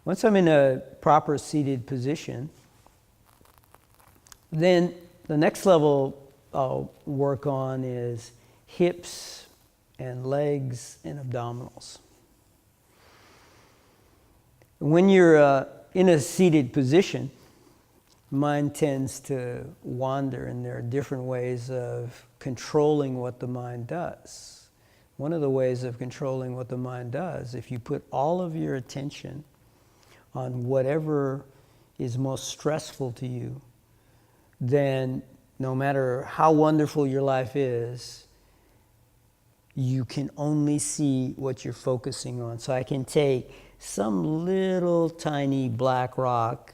Once I'm in a proper seated position, then the next level I'll work on is hips and legs and abdominals. When you're in a seated position, mind tends to wander, and there are different ways of controlling what the mind does. One of the ways of controlling what the mind does, if you put all of your attention on whatever is most stressful to you, then no matter how wonderful your life is, you can only see what you're focusing on. So I can take some little tiny black rock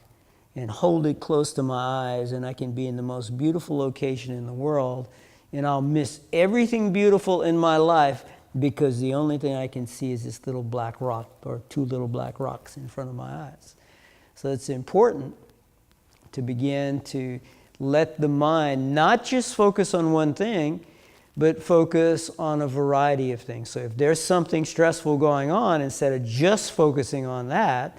and hold it close to my eyes, and I can be in the most beautiful location in the world, and I'll miss everything beautiful in my life because the only thing I can see is this little black rock or two little black rocks in front of my eyes. So it's important to begin to let the mind not just focus on one thing, but focus on a variety of things. So if there's something stressful going on, instead of just focusing on that,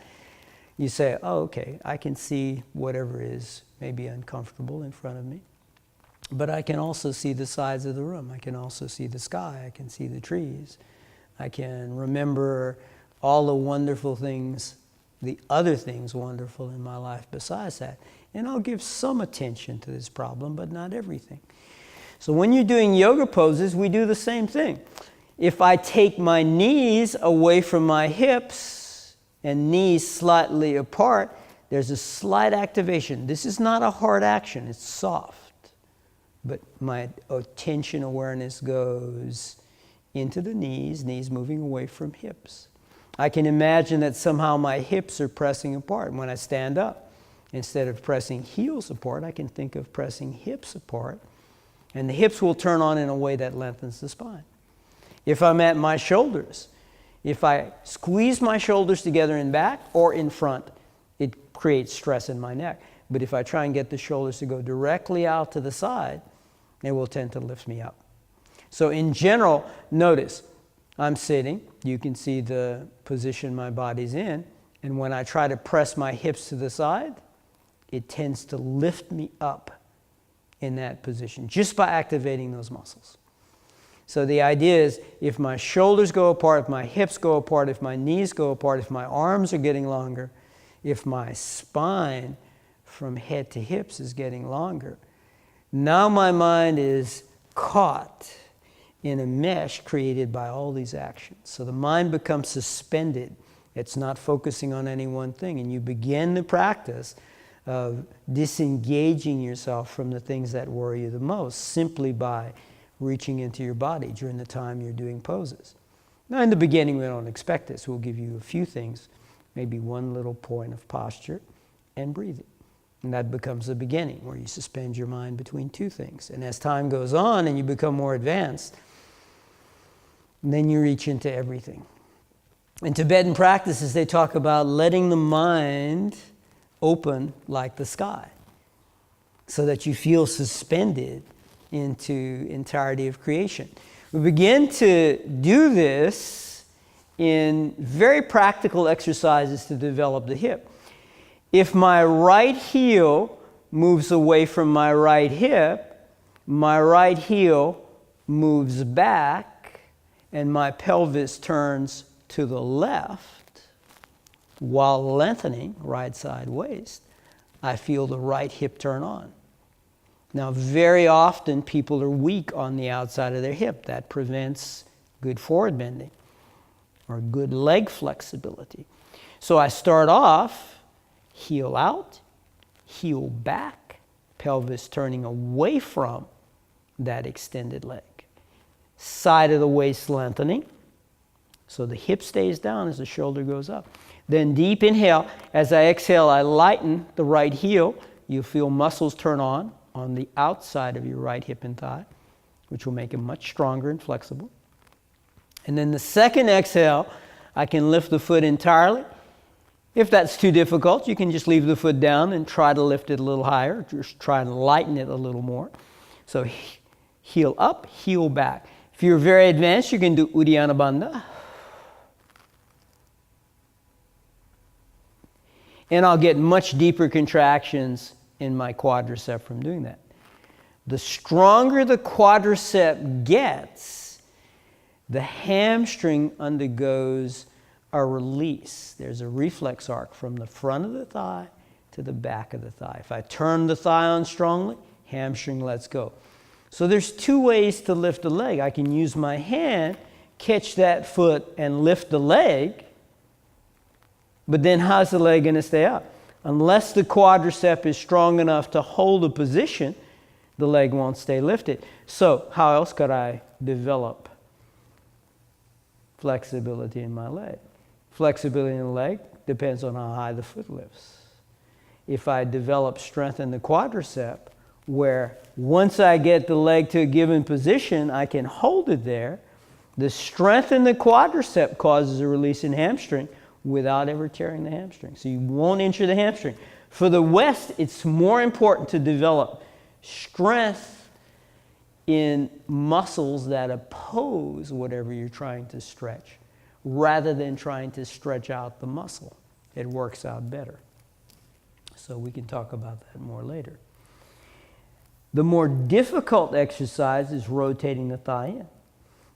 you say, oh, okay, I can see whatever is maybe uncomfortable in front of me. But I can also see the sides of the room. I can also see the sky. I can see the trees. I can remember all the wonderful things, the other things wonderful in my life besides that. And I'll give some attention to this problem, but not everything. So when you're doing yoga poses, we do the same thing. If I take my knees away from my hips and knees slightly apart, there's a slight activation. This is not a hard action, it's soft. But my attention awareness goes into the knees moving away from hips. I can imagine that somehow my hips are pressing apart. When I stand up, instead of pressing heels apart, I can think of pressing hips apart. And the hips will turn on in a way that lengthens the spine. If I'm at my shoulders, if I squeeze my shoulders together in back or in front, it creates stress in my neck. But if I try and get the shoulders to go directly out to the side, it will tend to lift me up. So in general, notice, I'm sitting. You can see the position my body's in. And when I try to press my hips to the side, it tends to lift me up in that position, just by activating those muscles. So the idea is, if my shoulders go apart, if my hips go apart, if my knees go apart, if my arms are getting longer, if my spine from head to hips is getting longer, now my mind is caught in a mesh created by all these actions. So the mind becomes suspended. It's not focusing on any one thing. And you begin the practice of disengaging yourself from the things that worry you the most simply by reaching into your body during the time you're doing poses. Now, in the beginning, we don't expect this. We'll give you a few things, maybe one little point of posture and breathing. And that becomes the beginning, where you suspend your mind between two things. And as time goes on and you become more advanced, then you reach into everything. In Tibetan practices, they talk about letting the mind open like the sky, so that you feel suspended into entirety of creation. We begin to do this in very practical exercises to develop the hip. If my right heel moves away from my right hip, my right heel moves back, and my pelvis turns to the left, while lengthening, right side waist, I feel the right hip turn on. Now, very often people are weak on the outside of their hip. That prevents good forward bending or good leg flexibility. So I start off, heel out, heel back, pelvis turning away from that extended leg. Side of the waist lengthening, so the hip stays down as the shoulder goes up. Then deep inhale. As I exhale, I lighten the right heel. You feel muscles turn on the outside of your right hip and thigh, which will make it much stronger and flexible. And then the second exhale, I can lift the foot entirely. If that's too difficult, you can just leave the foot down and try to lift it a little higher. Just try and lighten it a little more. So heel up, heel back. If you're very advanced, you can do Uddiyana Bandha. And I'll get much deeper contractions in my quadricep from doing that. The stronger the quadricep gets, the hamstring undergoes a release. There's a reflex arc from the front of the thigh to the back of the thigh. If I turn the thigh on strongly, hamstring lets go. So there's two ways to lift the leg. I can use my hand, catch that foot, and lift the leg. But then how's the leg going to stay up? Unless the quadricep is strong enough to hold a position, the leg won't stay lifted. So how else could I develop flexibility in my leg? Flexibility in the leg depends on how high the foot lifts. If I develop strength in the quadricep, where once I get the leg to a given position, I can hold it there, the strength in the quadricep causes a release in hamstring without ever tearing the hamstring. So you won't injure the hamstring. For the West, it's more important to develop strength in muscles that oppose whatever you're trying to stretch, rather than trying to stretch out the muscle. It works out better. So we can talk about that more later. The more difficult exercise is rotating the thigh in.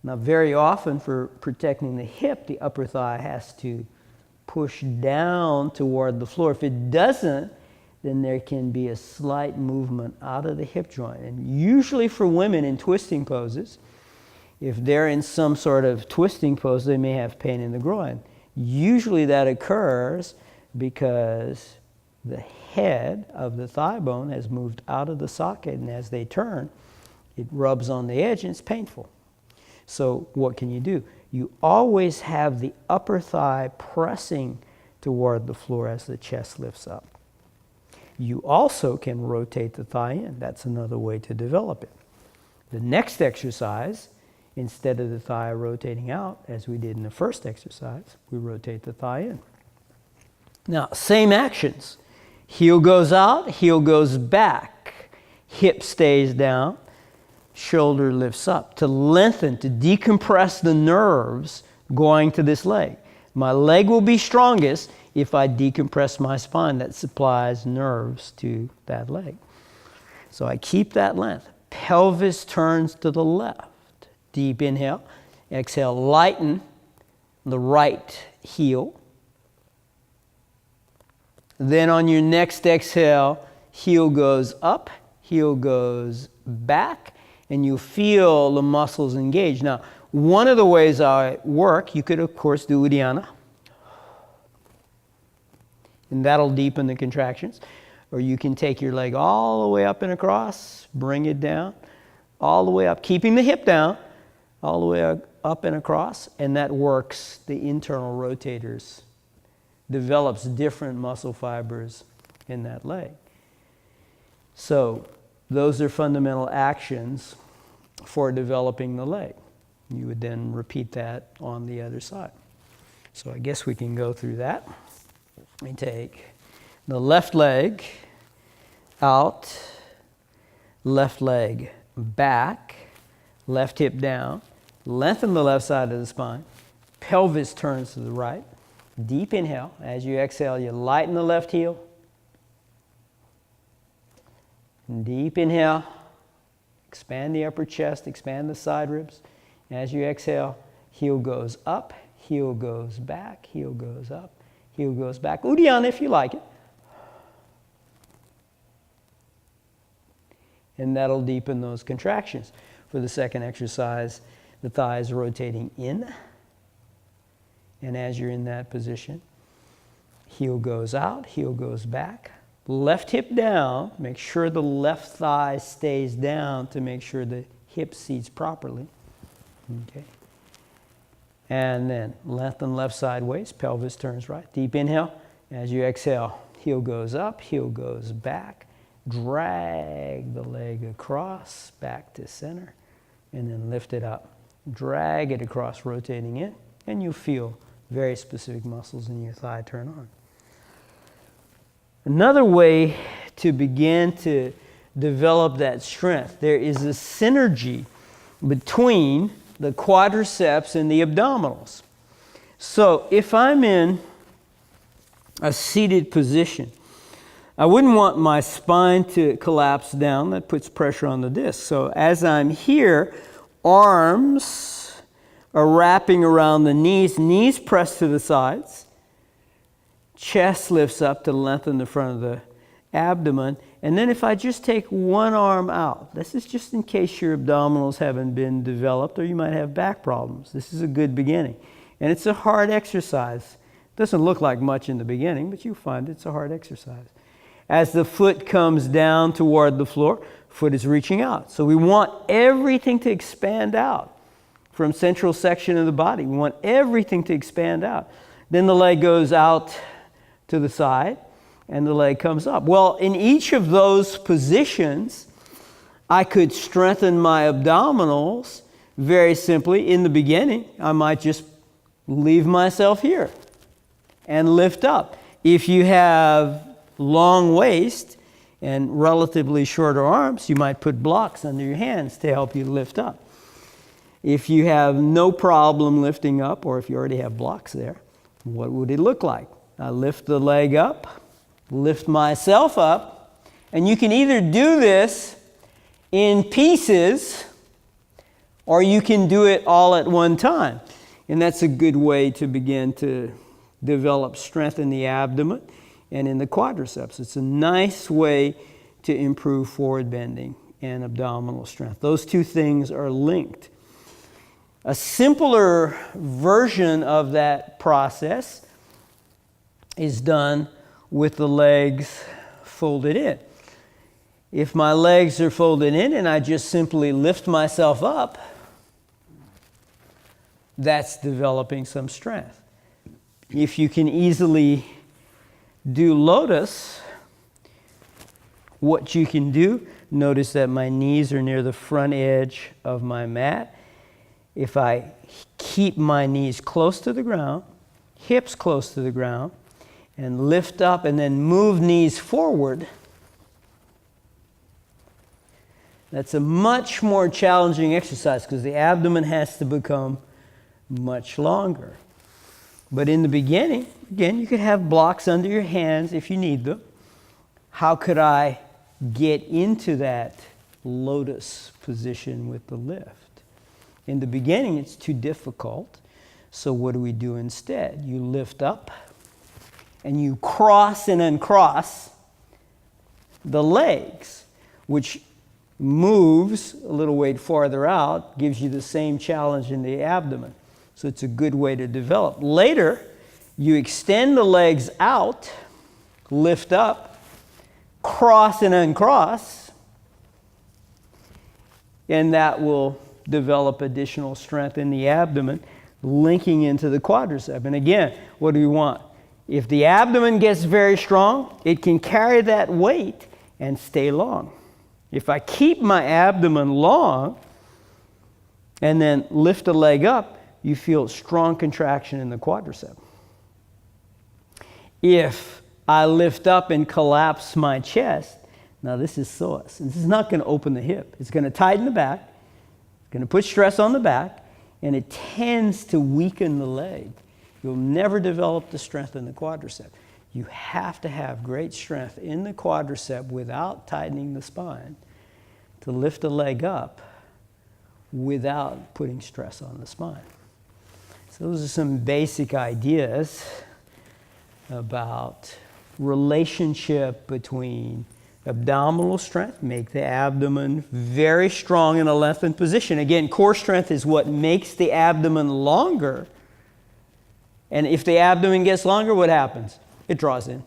Now, very often for protecting the hip, the upper thigh has to push down toward the floor. If it doesn't, then there can be a slight movement out of the hip joint. And usually for women in twisting poses, if they're in some sort of twisting pose, they may have pain in the groin. Usually that occurs because the head of the thigh bone has moved out of the socket, and as they turn, it rubs on the edge and it's painful. So what can you do? You always have the upper thigh pressing toward the floor as the chest lifts up. You also can rotate the thigh in. That's another way to develop it. The next exercise, instead of the thigh rotating out, as we did in the first exercise, we rotate the thigh in. Now, same actions. Heel goes out, heel goes back. Hip stays down, shoulder lifts up. To lengthen, to decompress the nerves going to this leg. My leg will be strongest if I decompress my spine that supplies nerves to that leg. So I keep that length. Pelvis turns to the left. Deep inhale. Exhale, lighten the right heel. Then on your next exhale, heel goes up, heel goes back, and you feel the muscles engage. Now, one of the ways I work, you could of course do Uddiyana, and that'll deepen the contractions. Or you can take your leg all the way up and across, bring it down, all the way up, keeping the hip down, all the way up and across, and that works the internal rotators, develops different muscle fibers in that leg. So those are fundamental actions for developing the leg. You would then repeat that on the other side. So I guess we can go through that. Let me take the left leg out, left leg back, left hip down, lengthen the left side of the spine, pelvis turns to the right. Deep inhale. As you exhale, you lighten the left heel. Deep inhale. Expand the upper chest, expand the side ribs. As you exhale, heel goes up, heel goes back, heel goes up, heel goes back. Uddiyana if you like it. And that'll deepen those contractions. For the second exercise, the thigh is rotating in. And as you're in that position, heel goes out, heel goes back. Left hip down, make sure the left thigh stays down to make sure the hip seats properly. Okay. And then lengthen left side waist, pelvis turns right. Deep inhale. As you exhale, heel goes up, heel goes back. Drag the leg across, back to center, and then lift it up. Drag it across, rotating in, and you feel very specific muscles in your thigh turn on. Another way to begin to develop that strength, there is a synergy between the quadriceps and the abdominals. So if I'm in a seated position. I wouldn't want my spine to collapse down. That puts pressure on the disc. So as I'm here, arms are wrapping around the knees pressed to the sides. Chest lifts up to lengthen the front of the abdomen. And then if I just take one arm out, this is just in case your abdominals haven't been developed or you might have back problems. This is a good beginning. And it's a hard exercise. It doesn't look like much in the beginning, but you'll find it's a hard exercise. As the foot comes down toward the floor, foot is reaching out. So we want everything to expand out from central section of the body. We want everything to expand out. Then the leg goes out to the side and the leg comes up. Well, in each of those positions, I could strengthen my abdominals very simply. In the beginning, I might just leave myself here and lift up. If you have long waist and relatively shorter arms, you might put blocks under your hands to help you lift up. If you have no problem lifting up, or if you already have blocks there, what would it look like? I lift the leg up, lift myself up, and you can either do this in pieces or you can do it all at one time. And that's a good way to begin to develop strength in the abdomen and in the quadriceps. It's a nice way to improve forward bending and abdominal strength. Those two things are linked. A simpler version of that process is done with the legs folded in. If my legs are folded in and I just simply lift myself up, that's developing some strength. If you can easily do lotus, what you can do, notice that my knees are near the front edge of my mat. If I keep my knees close to the ground, hips close to the ground, and lift up and then move knees forward, that's a much more challenging exercise because the abdomen has to become much longer. But in the beginning, again, you could have blocks under your hands if you need them. How could I get into that lotus position with the lift? In the beginning, it's too difficult. So what do we do instead? You lift up and you cross and uncross the legs, which moves a little weight farther out, gives you the same challenge in the abdomen. So it's a good way to develop. Later, you extend the legs out, lift up, cross and uncross, and that will develop additional strength in the abdomen, linking into the quadricep. And again, what do we want? If the abdomen gets very strong, it can carry that weight and stay long. If I keep my abdomen long and then lift the leg up, you feel strong contraction in the quadricep. If I lift up and collapse my chest, now this is psoas. This is not going to open the hip. It's going to tighten the back, it's going to put stress on the back, and it tends to weaken the leg. You'll never develop the strength in the quadricep. You have to have great strength in the quadricep without tightening the spine to lift the leg up without putting stress on the spine. So those are some basic ideas about relationship between abdominal strength, make the abdomen very strong in a lengthened position. Again, core strength is what makes the abdomen longer. And if the abdomen gets longer, what happens? It draws in.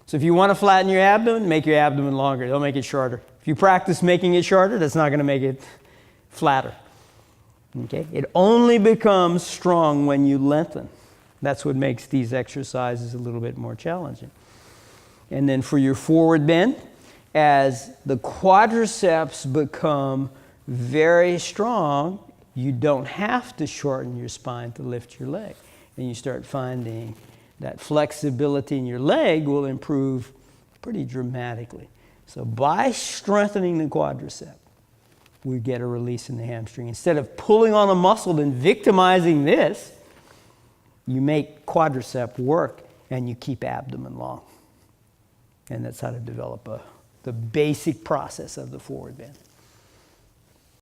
So if you want to flatten your abdomen, make your abdomen longer. Don't make it shorter. If you practice making it shorter, that's not going to make it flatter. Okay? It only becomes strong when you lengthen. That's what makes these exercises a little bit more challenging. And then for your forward bend, as the quadriceps become very strong, you don't have to shorten your spine to lift your leg. And you start finding that flexibility in your leg will improve pretty dramatically. So by strengthening the quadricep, we get a release in the hamstring. Instead of pulling on a muscle and victimizing this, you make quadricep work and you keep abdomen long. And that's how to develop the basic process of the forward bend.